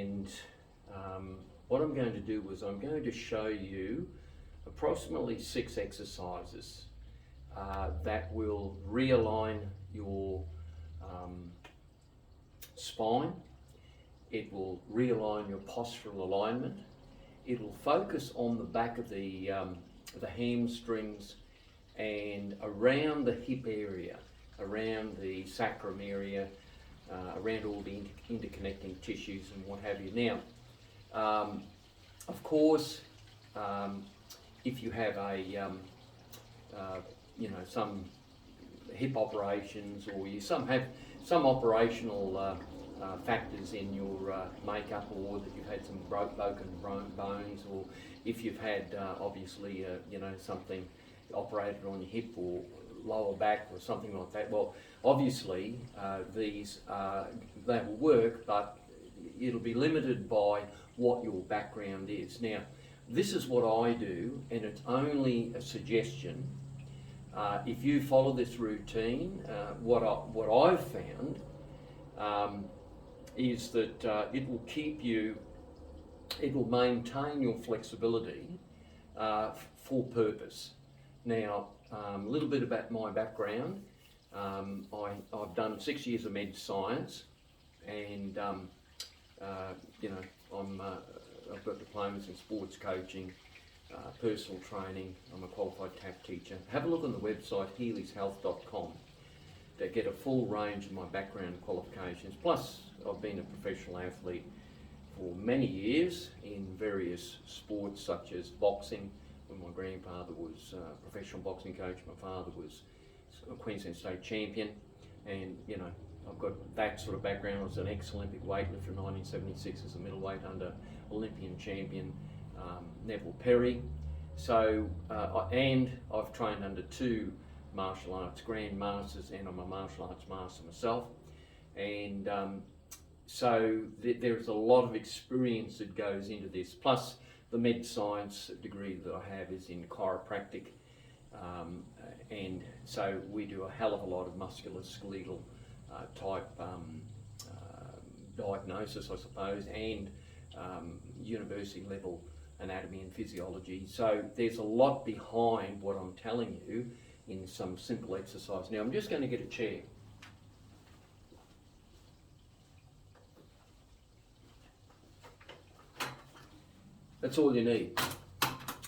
and what I'm going to do is I'm going to show you approximately 6 exercises that will realign your spine. It will realign your postural alignment. It will focus on the back of the hamstrings and around the hip area, around the sacrum area, around all the interconnecting tissues and what have you. Now, of course, if you have some hip operations, or you have some operational factors in your makeup, or that you've had some broken bones, or if you've had obviously something operated on your hip or lower back or something like that, well, obviously these they will work, but it'll be limited by what your background is. Now, this is what I do, and it's only a suggestion. If you follow this routine, what I've found is that it will keep you, it will maintain your flexibility for purpose. Now, a little bit about my background. I've done 6 years of med science, and I've got diplomas in sports coaching, personal training. I'm a qualified tap teacher. Have a look on the website healyshealth.com to get a full range of my background and qualifications. Plus, I've been a professional athlete for many years in various sports such as boxing, when my grandfather was a professional boxing coach. My father was a Queensland state champion, and I've got that sort of background. I was an ex-Olympic weightlifter in 1976 as a middleweight under Olympian champion Neville Perry. So, and I've trained under 2 martial arts grand masters, and I'm a martial arts master myself. And so there's a lot of experience that goes into this. Plus, the med science degree that I have is in chiropractic, and so we do a hell of a lot of musculoskeletal type diagnosis, I suppose, and university level anatomy and physiology. So there's a lot behind what I'm telling you in some simple exercise. Now, I'm just going to get a chair. That's all you need.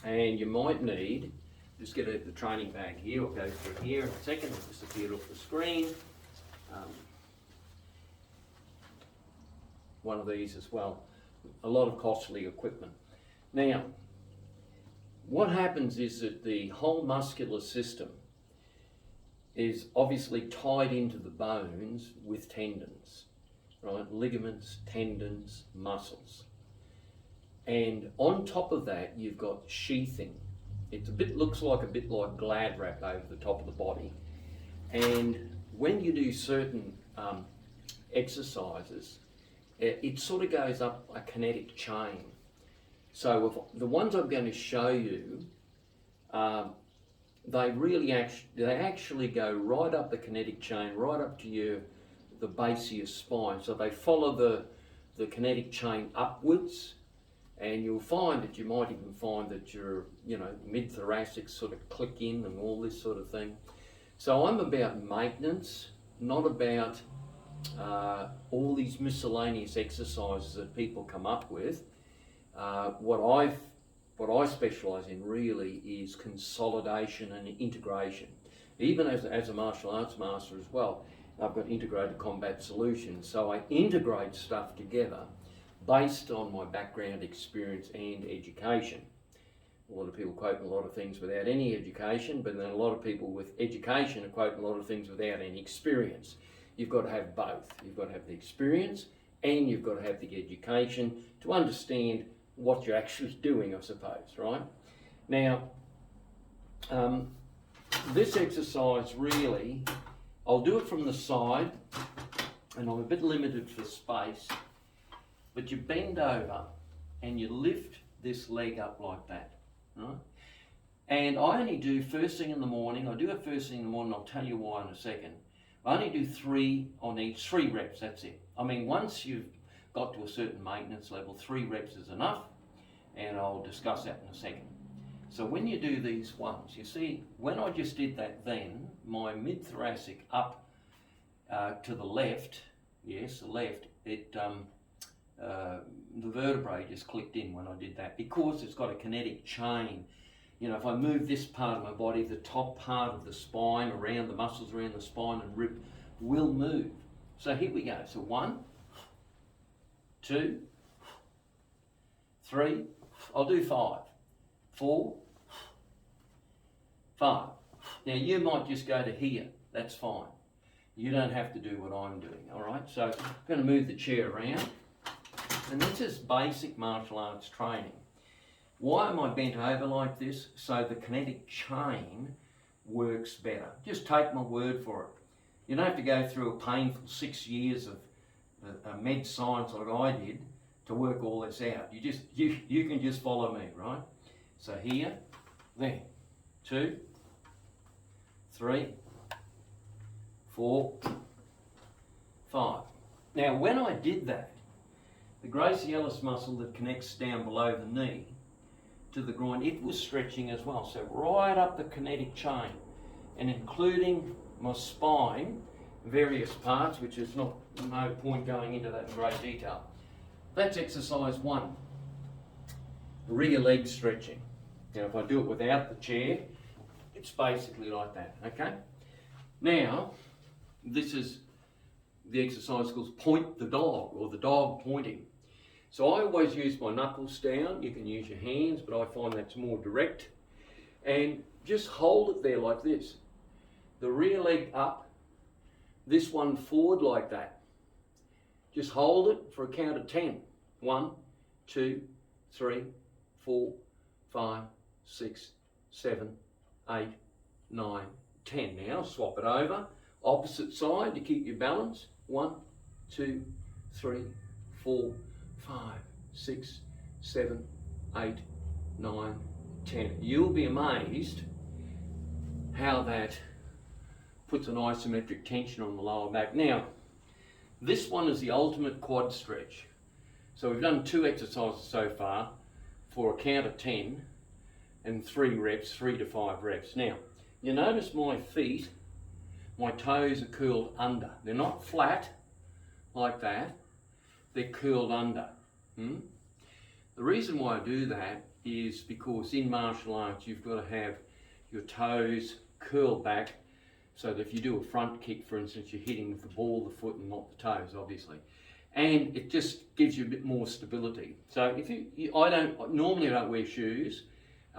And you might need, just get the training bag here. I'll go through here in a second. It'll disappear off the screen. One of these as well. A lot of costly equipment. Now, what happens is that the whole muscular system is obviously tied into the bones with tendons, right? Ligaments, tendons, muscles. And on top of that, you've got sheathing. Looks like a bit like glad wrap over the top of the body. And when you do certain exercises, it sort of goes up a kinetic chain. So the ones I'm going to show you, they actually go right up the kinetic chain, right up to the base of your spine. So they follow the kinetic chain upwards, and you'll find that you might even find that your mid-thoracic sort of click in and all this sort of thing. So I'm about maintenance, not about all these miscellaneous exercises that people come up with. What I specialise in really is consolidation and integration. Even as a martial arts master as well, I've got integrated combat solutions. So I integrate stuff together based on my background, experience and education. A lot of people quote a lot of things without any education, but then a lot of people with education are quoting a lot of things without any experience. You've got to have both. You've got to have the experience and you've got to have the education to understand what you're actually doing, I suppose, right? Now, this exercise really, I'll do it from the side, and I'm a bit limited for space, but you bend over and you lift this leg up like that, right? And I only do first thing in the morning. I do it first thing in the morning. I'll tell you why in a second. I only do 3 on each, 3 reps, that's it. I mean, once you've got to a certain maintenance level. 3 reps is enough, and I'll discuss that in a second. So when you do these ones, you see, when I just did that then, my mid-thoracic up to the left, yes, the left, the vertebrae just clicked in when I did that, because it's got a kinetic chain. You know, if I move this part of my body, the top part of the spine, around the muscles around the spine and rib will move. So here we go. So 1, 2, 3, I'll do 5, 4, 5. Now you might just go to here, that's fine. You don't have to do what I'm doing, all right? So I'm going to move the chair around. And this is basic martial arts training. Why am I bent over like this? So the kinetic chain works better. Just take my word for it. You don't have to go through a painful 6 years of med science like I did to work all this out. You can just follow me, right? So here, there, 2, 3, 4, 5. Now when I did that, the gracialis muscle that connects down below the knee to the groin, it was stretching as well. So right up the kinetic chain, and including my spine, various parts, which is no point going into that in great detail. That's exercise 1, rear leg stretching. Now if I do it without the chair, it's basically like that, okay? Now, this is the exercise called point the dog, or the dog pointing. So I always use my knuckles down. You can use your hands, but I find that's more direct. And just hold it there like this. The rear leg up, this one forward like that. Just hold it for a count of 10. 1, 2, 3, 4, 5, 6, 7, 8, 9, 10. Now swap it over. Opposite side to keep your balance. 1, 2, 3, 4, 5, 6, 7, 8, 9, 10. You'll be amazed how that puts an isometric tension on the lower back. Now, this one is the ultimate quad stretch. So we've done 2 exercises so far for a count of 10 and 3 reps, 3 to 5 reps. Now, you notice my feet, my toes are curled under. They're not flat like that, they're curled under. The reason why I do that is because in martial arts you've got to have your toes curled back, so that if you do a front kick, for instance, you're hitting with the ball of the foot and not the toes, obviously. And it just gives you a bit more stability. So if normally I don't wear shoes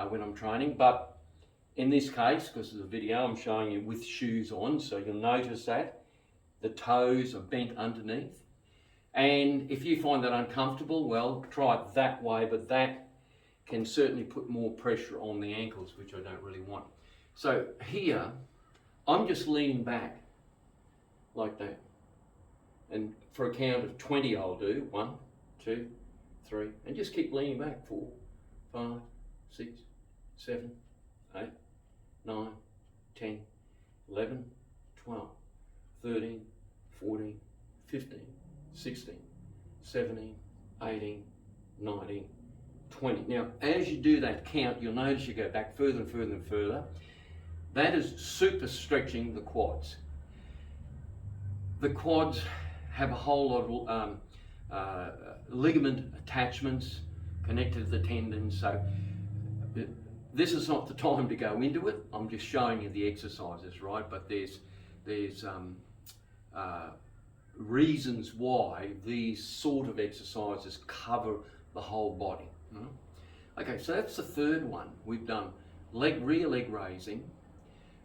when I'm training, but in this case, because of the video, I'm showing you with shoes on, so you'll notice that the toes are bent underneath. And if you find that uncomfortable, well, try it that way, but that can certainly put more pressure on the ankles, which I don't really want. So here, I'm just leaning back like that. And for a count of 20, I'll do 1, 2, 3, and just keep leaning back. 4, 5, 6, 7, 8, 9, 10, 11, 12, 13, 14, 15, 16, 17, 18, 19, 20. Now, as you do that count, you'll notice you go back further and further and further. That is super stretching the quads. The quads have a whole lot of ligament attachments connected to the tendons, so this is not the time to go into it. I'm just showing you the exercises, right? But there's reasons why these sort of exercises cover the whole body. Okay, so that's the third one. We've done rear leg raising.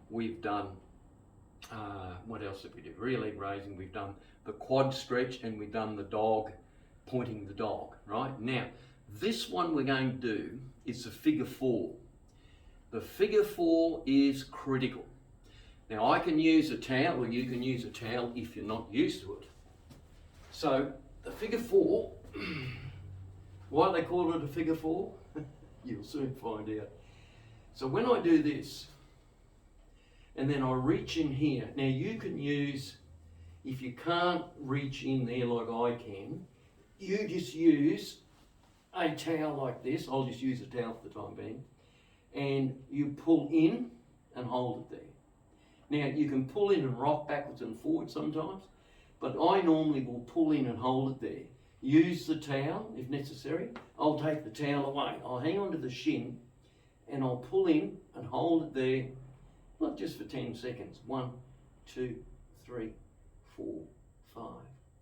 We've done, what else did we do? Rear leg raising, we've done the quad stretch, and we've done the dog, pointing the dog, right? Now, this one we're going to do is the figure 4. The figure 4 is critical. Now, I can use a towel, or you can use a towel if you're not used to it. So, the figure 4, why do they call it a figure 4? You'll soon find out. So when I do this, and then I reach in here. Now you can use, if you can't reach in there like I can, you just use a towel like this. I'll just use a towel for the time being. And you pull in and hold it there. Now, you can pull in and rock backwards and forwards sometimes, but I normally will pull in and hold it there. Use the towel if necessary. I'll take the towel away. I'll hang on to the shin and I'll pull in and hold it there, not just for 10 seconds. 1, 2, 3, 4, 5,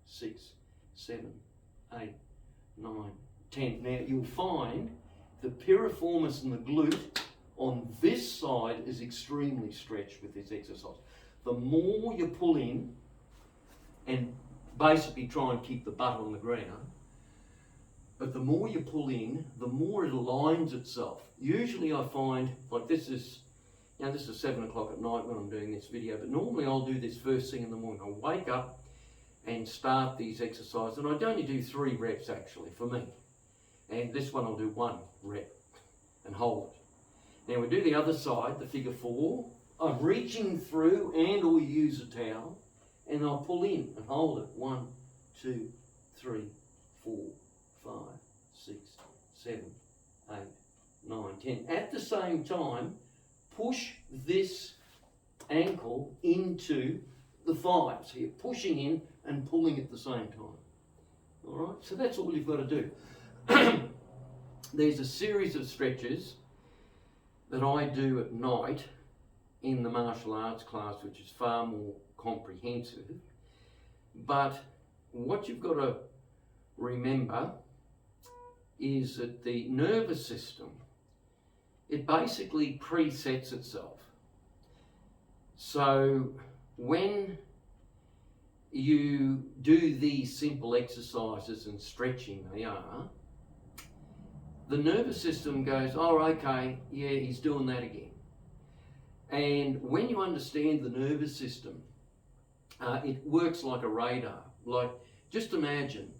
6, 7, 8, 9, 10. Now, you'll find the piriformis and the glute on this side is extremely stretched with this exercise. The more you pull in and basically try and keep the butt on the ground, but the more you pull in, the more it aligns itself. Usually I find, like this is 7 o'clock at night when I'm doing this video, but normally I'll do this first thing in the morning. I'll wake up and start these exercises, and I'd only do 3 reps actually for me. And this one I'll do 1 rep and hold it. Now we do the other side, the figure 4. I'm reaching through and or use a towel, and I'll pull in and hold it. 1, 2, 3, 4, 5, 6, 7, 8, 9, 10. At the same time, push this ankle into the thigh. So you're pushing in and pulling at the same time. All right, so that's all you've got to do. There's a series of stretches that I do at night in the martial arts class, which is far more comprehensive. But what you've got to remember is that the nervous system, it basically presets itself. So when you do these simple exercises and stretching they are, the nervous system goes, oh, okay, yeah, he's doing that again. And when you understand the nervous system, it works like a radar. Like, just imagine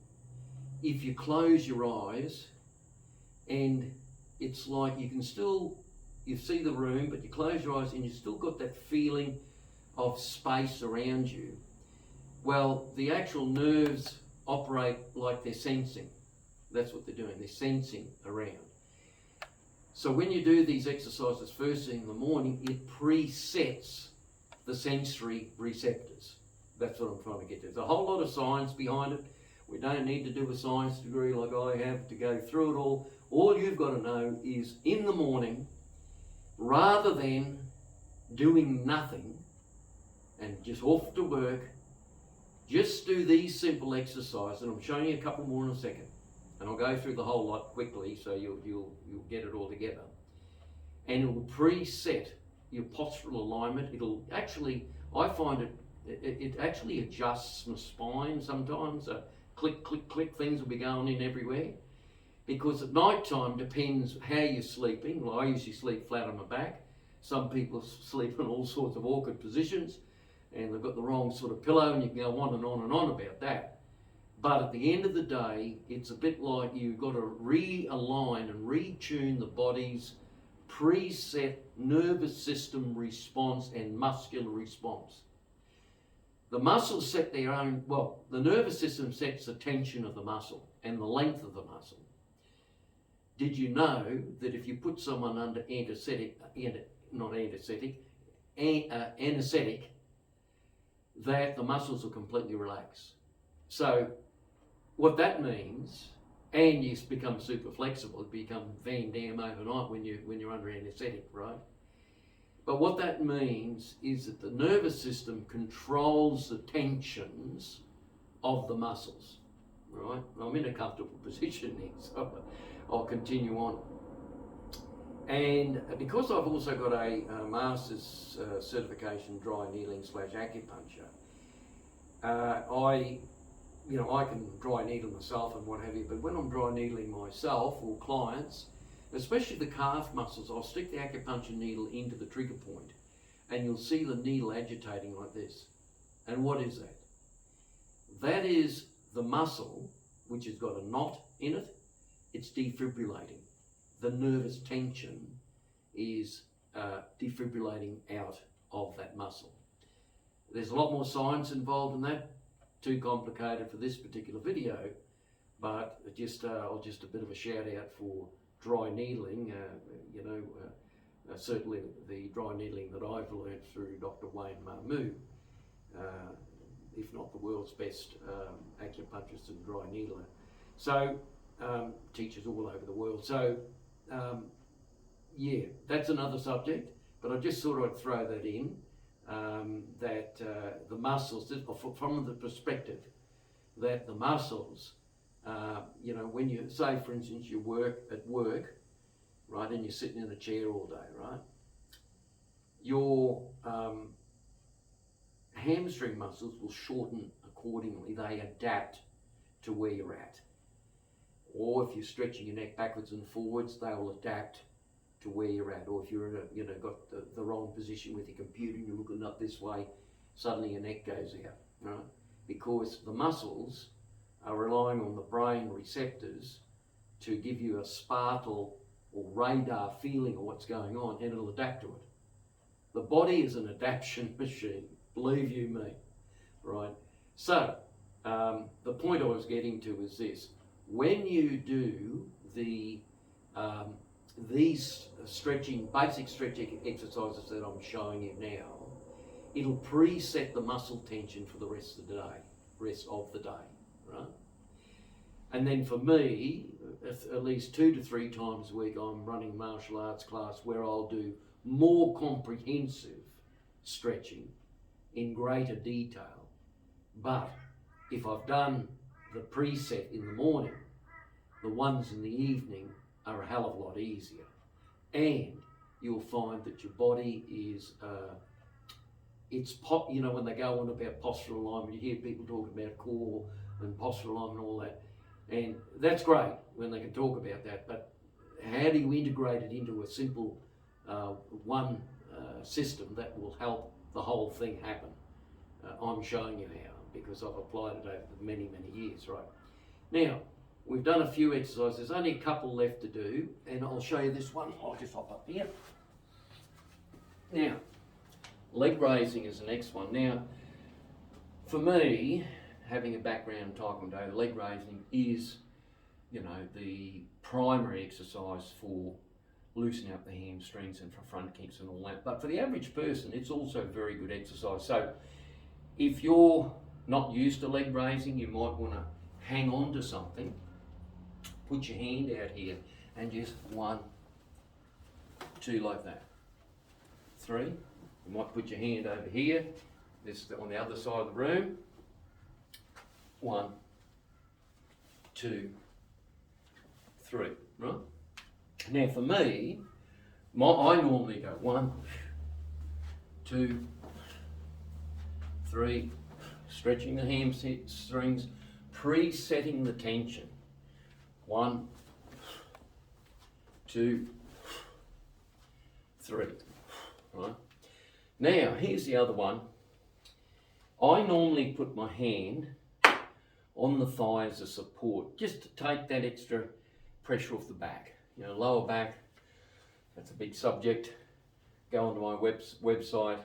if you close your eyes and it's like you see the room, but you close your eyes and you've still got that feeling of space around you. Well, the actual nerves operate like they're sensing. That's what they're doing. They're sensing around. So when you do these exercises first thing in the morning, it presets the sensory receptors. That's what I'm trying to get to. There's a whole lot of science behind it. We don't need to do a science degree like I have to go through it all. All you've got to know is in the morning, rather than doing nothing and just off to work, just do these simple exercises, and I'm showing you a couple more in a second. And I'll go through the whole lot quickly so you'll get it all together. And it will preset your postural alignment. It'll actually, I find it actually adjusts my spine sometimes. Click, click, click, things will be going in everywhere. Because at night time depends how you're sleeping. Well, I usually sleep flat on my back. Some people sleep in all sorts of awkward positions and they've got the wrong sort of pillow, and you can go on and on and on about that. But at the end of the day, it's a bit like you've got to realign and retune the body's preset nervous system response and muscular response. The muscles set their own, well, the nervous system sets the tension of the muscle and the length of the muscle. Did you know that if you put someone under anesthetic, that the muscles will completely relax? So what that means, and you become super flexible, you become Van Damme overnight when you're under anaesthetic, right? But what that means is that the nervous system controls the tensions of the muscles, right? I'm in a comfortable position here, so I'll continue on. And because I've also got a master's certification dry needling / acupuncture, I can dry needle myself and what have you, but when I'm dry needling myself or clients, especially the calf muscles, I'll stick the acupuncture needle into the trigger point and you'll see the needle agitating like this. And what is that? That is the muscle which has got a knot in it. It's defibrillating. The nervous tension is defibrillating out of that muscle. There's a lot more science involved in that. Too complicated for this particular video, but just a bit of a shout out for dry needling. Certainly the dry needling that I've learnt through Dr. Wayne Marmou, if not the world's best acupuncturist and dry needler. So teachers all over the world. So yeah, that's another subject, but I just thought I'd throw that in, that the muscles, from the perspective that the muscles, when you say, for instance, you work at work, right, and you're sitting in a chair all day, right, your hamstring muscles will shorten accordingly. They adapt to where you're at. Or if you're stretching your neck backwards and forwards, they will adapt to where you're at. Or if you're got the wrong position with your computer and you're looking up this way, suddenly your neck goes out, right? Because the muscles are relying on the brain receptors to give you a sparkle or radar feeling of what's going on, and it'll adapt to it. The body is an adaptation machine, believe you me, right? So the point I was getting to is this: when you do these basic stretching exercises that I'm showing you now, it'll preset the muscle tension for the rest of the day, right? And then for me, at least 2 to 3 times a week, I'm running a martial arts class where I'll do more comprehensive stretching in greater detail. But if I've done the preset in the morning, the ones in the evening are a hell of a lot easier. And you'll find that your body is, when they go on about postural alignment, you hear people talking about core and postural alignment and all that. And that's great when they can talk about that, but how do you integrate it into a simple one system that will help the whole thing happen? I'm showing you how, because I've applied it over many, many years, right? Now, we've done a few exercises. There's only a couple left to do, and I'll show you this one. I'll just hop up here. Now, leg raising is the next one. Now, for me, having a background in Taekwondo, leg raising is, the primary exercise for loosening up the hamstrings and for front kicks and all that. But for the average person, it's also a very good exercise. So if you're not used to leg raising, you might want to hang on to something. Put your hand out here and just 1, 2 like that. 3. You might put your hand over here. This on the other side of the room. 1, 2, 3. Right? Now for me, I normally go 1, 2, 3, stretching the hamstrings, pre-setting the tension. 1, 2, 3. Right? Now here's the other one. I normally put my hand on the thigh as a support, just to take that extra pressure off the back. Lower back, that's a big subject. Go onto my website,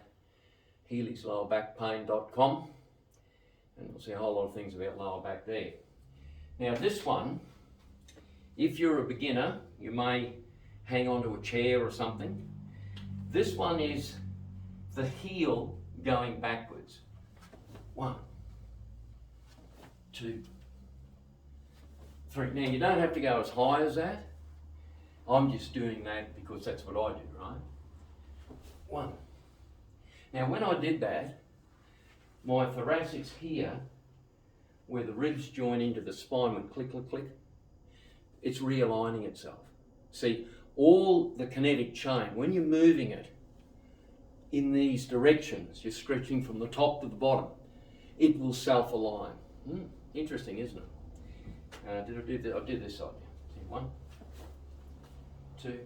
healingslowrbackpain.com, and you'll see a whole lot of things about lower back there. Now this one, if you're a beginner, you may hang onto a chair or something. This one is the heel going backwards. 1, 2, 3. Now you don't have to go as high as that. I'm just doing that because that's what I do, right? 1. Now when I did that, my thoracics here, where the ribs join into the spine went click, click, click. It's realigning itself. See, all the kinetic chain, when you're moving it in these directions, you're stretching from the top to the bottom, it will self-align. Interesting, isn't it? Did I do that? I did this side. See, 1, 2,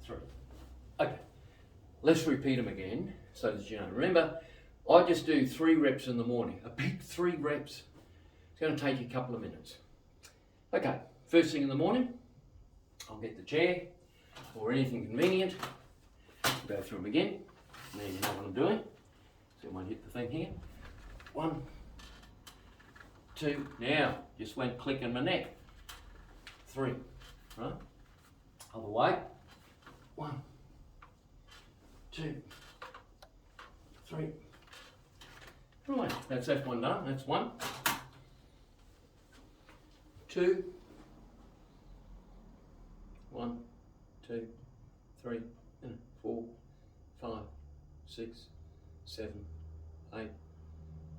3. Okay, let's repeat them again so that you know. Remember, I just do 3 reps in the morning. A big 3 reps. It's going to take you a couple of minutes. Okay, first thing in the morning, I'll get the chair or anything convenient. Go through them again. Now you know what I'm doing. So I won't hit the thing here. 1, 2, now, just went click in my neck. 3, right? Other way. 1, 2, 3. Right, that's that one done. That's 1, 2, 1, 2, 3, 4, 5, 6, 7, 8,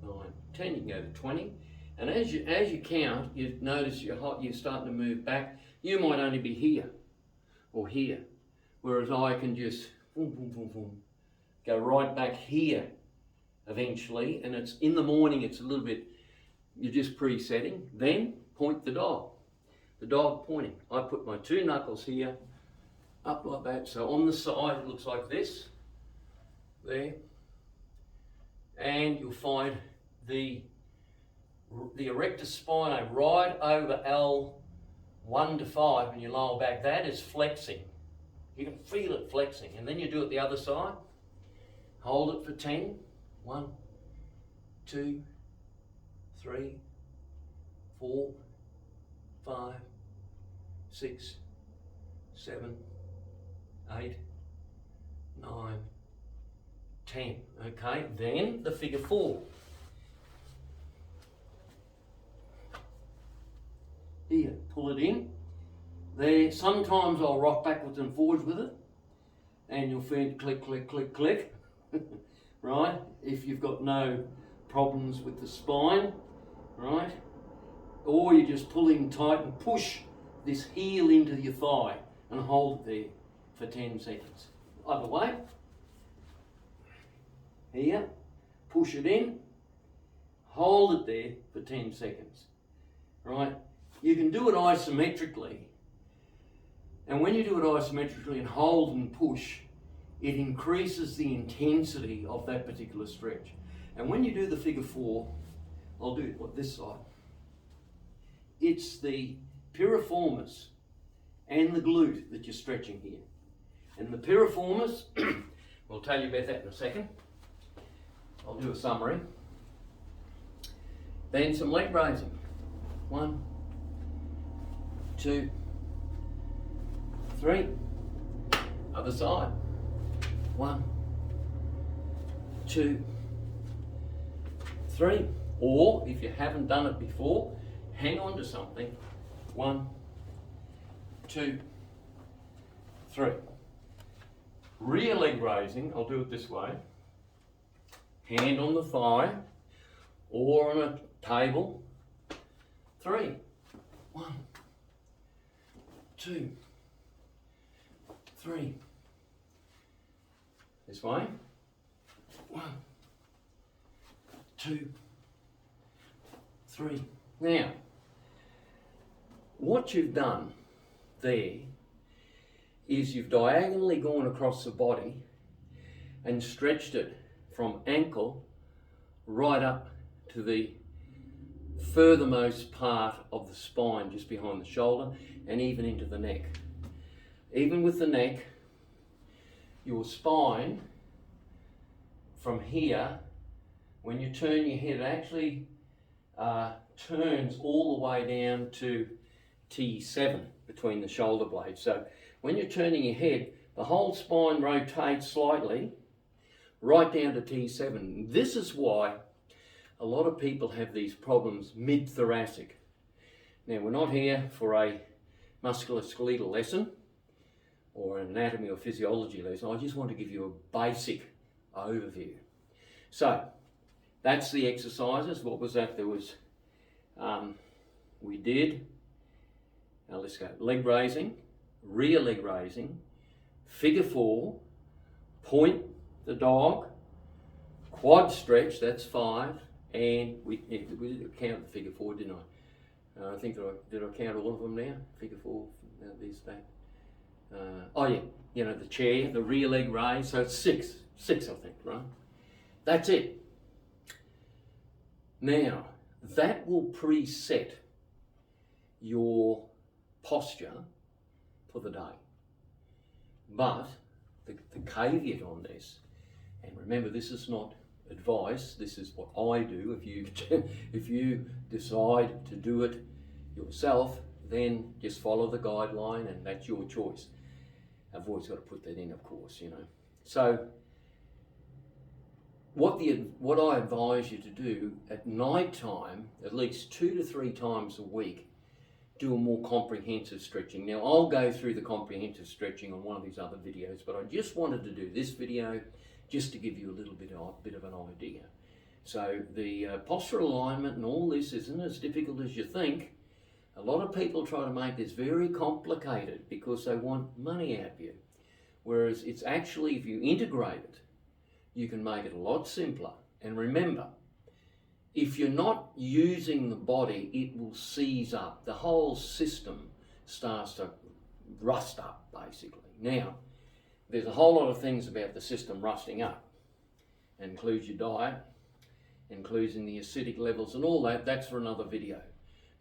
9, 10. You can go to 20. And as you count, you notice you're starting to move back. You might only be here or here, whereas I can just boom, boom, boom, boom, go right back here eventually. And it's in the morning, it's a little bit, you're just presetting. Then point the dog pointing. I put my 2 knuckles here, up like that. So on the side, it looks like this, there. And you'll find the erector spinae right over L1 to 5 and your lower back. That is flexing. You can feel it flexing. And then you do it the other side. Hold it for 10. 1, 2, 3, 4, 5, 6, 7, 8, 9, 10. Okay, then the figure 4. Here, pull it in. There, sometimes I'll rock backwards and forwards with it, and you'll feel click, click, click, click. Right? If you've got no problems with the spine, right? Or you just pull in tight and push this heel into your thigh and hold it there for 10 seconds. Other way. Here, push it in, hold it there for 10 seconds. Right? You can do it isometrically, and when you do it isometrically and hold and push, it increases the intensity of that particular stretch. And when you do the figure 4, I'll do it this side. It's the piriformis and the glute that you're stretching here. And the piriformis, we'll tell you about that in a second. I'll do a summary. Then some leg raising. 1, 2, 3. Other side. 1, 2, 3. Or if you haven't done it before, hang on to something. 1, 2, 3. Rear leg raising, I'll do it this way. Hand on the thigh or on a table. 3. 1, 2, 3. This way. 1, 2, 3. Now, what you've done there is you've diagonally gone across the body and stretched it from ankle right up to the furthermost part of the spine, just behind the shoulder, and even into the neck. Even with the neck, your spine from here, when you turn your head, it actually turns all the way down to T7 between the shoulder blades. So when you're turning your head, the whole spine rotates slightly right down to T7. This is why a lot of people have these problems mid-thoracic. Now, we're not here for a musculoskeletal lesson or an anatomy or physiology lesson. I just want to give you a basic overview. So, that's the exercises. What was that? There was, we did, now let's go, leg raising, rear leg raising, figure 4, point the dog, quad stretch, that's 5, and we count the figure 4, didn't I? I think did I count all of them now? Figure 4, these days. Oh yeah, you know, the chair, the rear leg raise, so it's 6 I think, right? That's it. Now, that will preset your posture for the day. But the caveat on this, and remember this is not advice. This is what I do. If you decide to do it yourself, then just follow the guideline, and that's your choice. I've always got to put that in, of course, you know. So what I advise you to do at night time, at least 2 to 3 times a week, do a more comprehensive stretching. Now, I'll go through the comprehensive stretching on one of these other videos, but I just wanted to do this video just to give you a little bit of an idea. So the postural alignment and all this isn't as difficult as you think. A lot of people try to make this very complicated because they want money out of you. Whereas it's actually, if you integrate it, you can make it a lot simpler. And remember, if you're not using the body, it will seize up. The whole system starts to rust up, basically. Now, there's a whole lot of things about the system rusting up. It includes your diet, including the acidic levels and all that. That's for another video.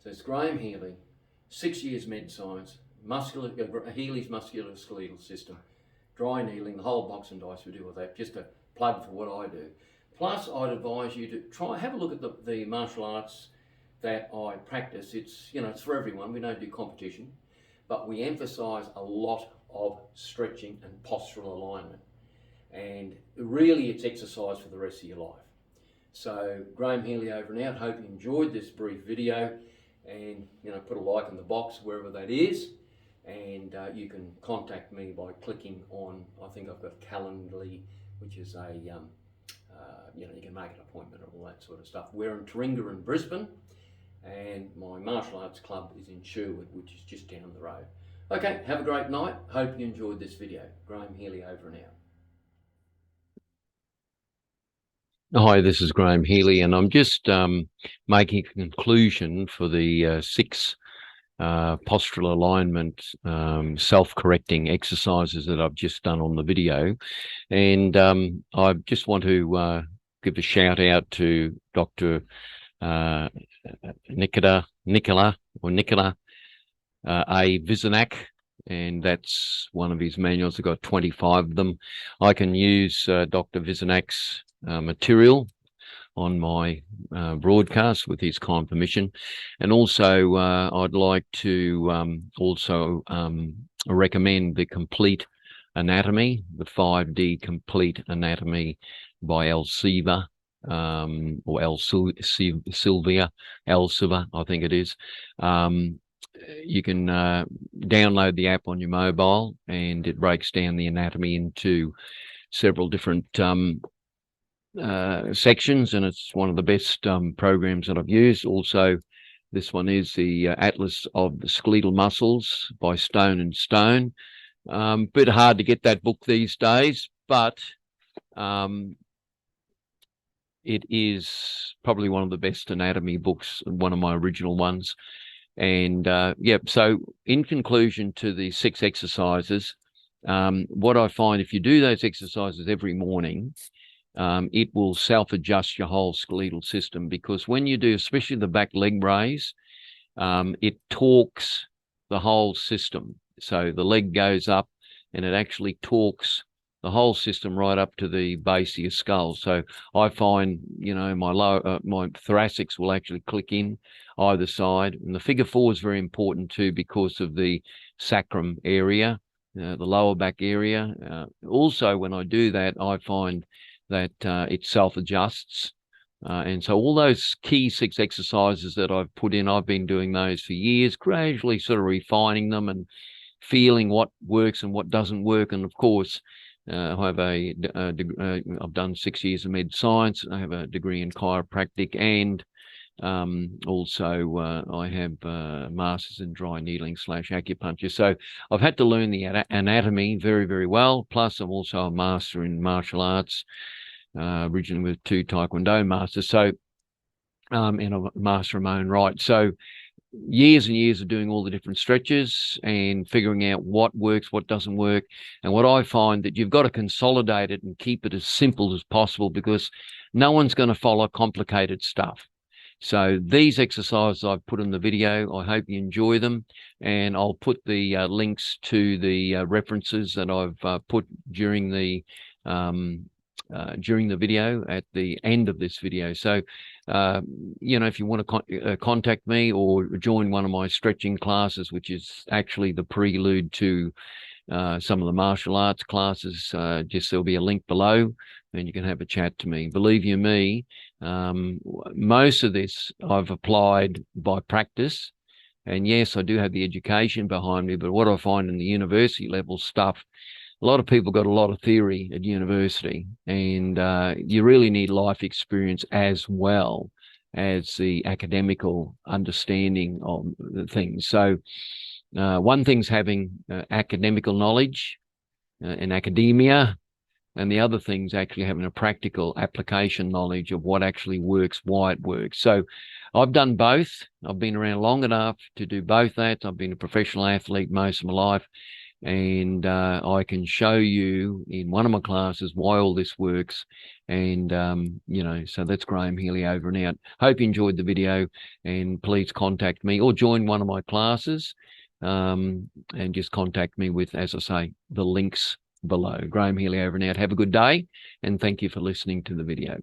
So it's Graham Healy, 6 years med science, Healy's musculoskeletal system, dry needling, the whole box and dice we do with that, just a plug for what I do. Plus, I'd advise you to have a look at the martial arts that I practice. It's for everyone. We don't do competition, but we emphasise a lot of stretching and postural alignment. And really, it's exercise for the rest of your life. So, Graham Healy over and out. Hope you enjoyed this brief video. And put a like in the box wherever that is, and you can contact me by clicking on, I think I've got Calendly, which is a you can make an appointment and all that sort of stuff. We're in Taringa in Brisbane, and my martial arts club is in Sherwood, which is just down the road. Okay, have a great night. Hope you enjoyed this video. Graham Healy over and out. Hi, this is Graham Healy, and I'm just making a conclusion for the 6 postural alignment self-correcting exercises that I've just done on the video. And I just want to give a shout out to Dr. Nicola A. Vizenak, and that's one of his manuals. I've got 25 of them. I can use Dr. Vizenak's material on my broadcast with his kind permission. And also I'd like to recommend the Complete Anatomy, the 5D Complete Anatomy by Elsiva, or Elsilvia, I think it is. You can download the app on your mobile, and it breaks down the anatomy into several different sections, and it's one of the best programs that I've used. Also, this one is the Atlas of the Skeletal Muscles by Stone & Stone. Bit hard to get that book these days, but it is probably one of the best anatomy books, one of my original ones. And so in conclusion to the 6 exercises, what I find, if you do those exercises every morning, it will self-adjust your whole skeletal system, because when you do, especially the back leg raise, it torques the whole system. So the leg goes up and it actually torques the whole system right up to the base of your skull. So I find, my thoracics will actually click in either side. And the figure 4 is very important too, because of the sacrum area, the lower back area. Also, when I do that, I find that it self-adjusts. And so all those key 6 exercises that I've put in, I've been doing those for years, gradually sort of refining them and feeling what works and what doesn't work. And of course, I have I've done 6 years of med science. I have a degree in chiropractic, and also I have a master's in dry needling / acupuncture. So I've had to learn the anatomy very, very well. Plus, I'm also a master in martial arts, originally with 2 Taekwondo masters. So, and a master in my own right. So years and years of doing all the different stretches and figuring out what works, what doesn't work. And what I find, that you've got to consolidate it and keep it as simple as possible, because no one's going to follow complicated stuff. So these exercises I've put in the video, I hope you enjoy them, and I'll put the links to the references that I've put during the during the video at the end of this video. So, if you want to contact me or join one of my stretching classes, which is actually the prelude to some of the martial arts classes, there'll be a link below and you can have a chat to me. Believe you me, most of this I've applied by practice. And yes, I do have the education behind me, but what I find in the university level stuff, a lot of people got a lot of theory at university, and you really need life experience as well as the academical understanding of the things. So one thing's having academical knowledge in academia, and the other thing's actually having a practical application knowledge of what actually works, why it works. So I've done both. I've been around long enough to do both that. I've been a professional athlete most of my life, and I can show you in one of my classes why all this works. And, so that's Graham Healy over and out. Hope you enjoyed the video, and please contact me or join one of my classes, and just contact me with, as I say, the links below. Graham Healy over and out. Have a good day, and thank you for listening to the video.